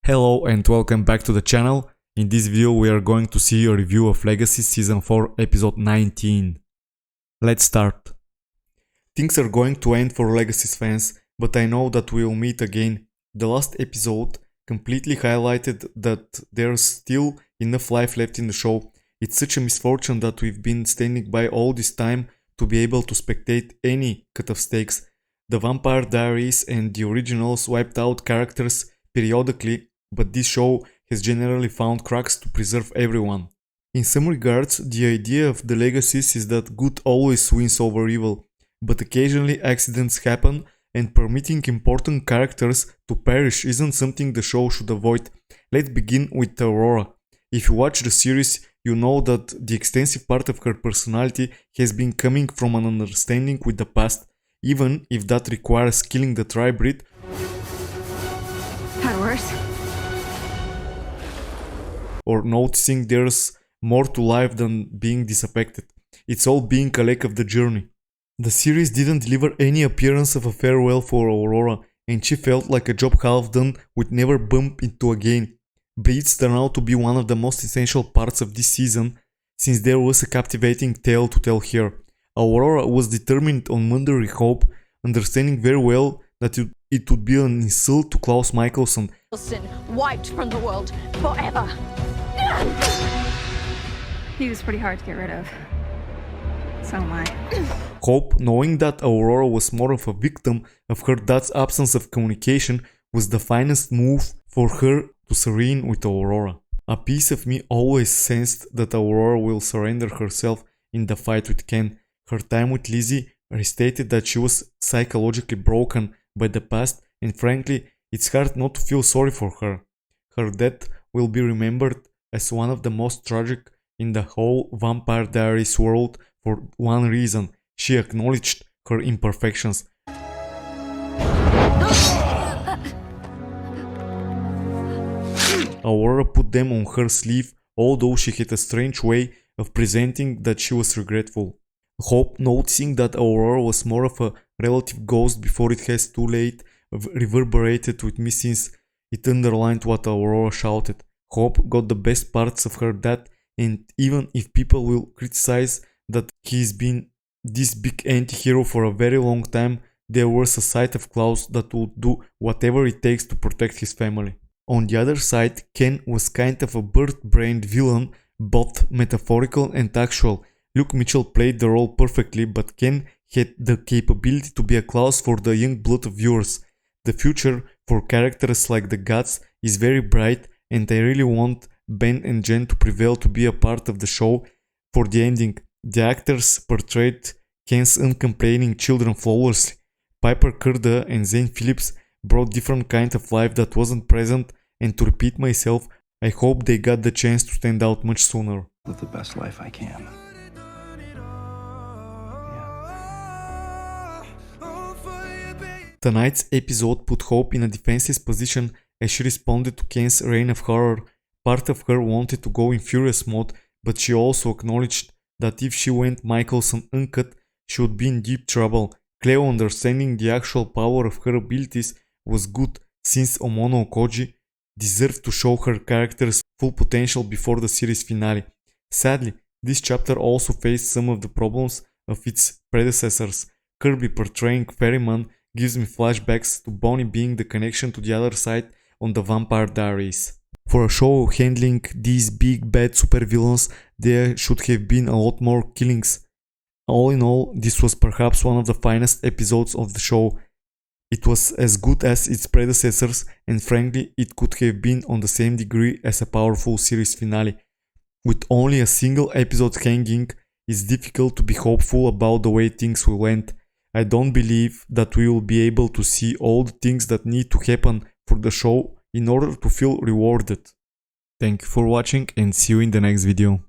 Hello and welcome back to the channel. In this video we are going to see a review of Legacies Season 4 Episode 19. Let's start. Things are going to end for Legacies fans, but I know that we will meet again. The last episode completely highlighted that there's still enough life left in the show. It's such a misfortune that we've been standing by all this time to be able to spectate any cut of stakes. The Vampire Diaries and the originals wiped out characters periodically, but this show has generally found cracks to preserve everyone. In some regards, the idea of the Legacies is that good always wins over evil, but occasionally accidents happen, and permitting important characters to perish isn't something the show should avoid. Let's begin with Aurora. If you watch the series, you know that the extensive part of her personality has been coming from an understanding with the past, even if that requires killing the tri-breed. Had worse. Or noticing there's more to life than being disaffected. It's all being a lack of the journey. The series didn't deliver any appearance of a farewell for Aurora, and she felt like a job half done would never bump into again. Breeds turned out to be one of the most essential parts of this season, since there was a captivating tale to tell here. Aurora was determined on murdering Hope, understanding very well that it would be an insult to Klaus Mikaelson. Wiped from the world forever. He was pretty hard to get rid of. So am I. Hope, knowing that Aurora was more of a victim of her dad's absence of communication, was the finest move for her to serene with Aurora. A piece of me always sensed that Aurora will surrender herself in the fight with Ken. Her time with Lizzie restated that she was psychologically broken by the past, and frankly, it's hard not to feel sorry for her. Her death will be remembered as one of the most tragic in the whole Vampire Diaries world for one reason: she acknowledged her imperfections. Aurora put them on her sleeve, although she had a strange way of presenting that she was regretful. Hope, noticing that Aurora was more of a relative ghost before it has too late, reverberated with me since it underlined what Aurora shouted. Hope got the best parts of her dad, and even if people will criticize that he's been this big anti-hero for a very long time, there was a side of Klaus that would do whatever it takes to protect his family. On the other side, Ken was kind of a bird-brained villain, both metaphorical and actual. Luke Mitchell played the role perfectly, but Ken had the capability to be a Klaus for the young blood of viewers. The future for characters like the Gods is very bright, and I really want Ben and Jed to prevail to be a part of the show. For the ending, the actors portrayed Ken's uncomplaining children flawlessly. Piper Curda and Zane Phillips brought different kind of life that wasn't present, and to repeat myself, I hope they got the chance to stand out much sooner. Live the best life I can. Tonight's episode put Hope in a defensive position as she responded to Ken's reign of horror. Part of her wanted to go in furious mode, but she also acknowledged that if she went Mikaelson uncut, she would be in deep trouble. Cleo, understanding the actual power of her abilities, was good, since Omono Koji deserved to show her character's full potential before the series finale. Sadly, this chapter also faced some of the problems of its predecessors. Kirby portraying Ferryman gives me flashbacks to Bonnie being the connection to the other side on the Vampire Diaries. For a show handling these big bad supervillains, there should have been a lot more killings. All in all, this was perhaps one of the finest episodes of the show. It was as good as its predecessors, and frankly, it could have been on the same degree as a powerful series finale. With only a single episode hanging, it's difficult to be hopeful about the way things will end. I don't believe that we will be able to see all the things that need to happen for the show in order to feel rewarded. Thank you for watching and see you in the next video.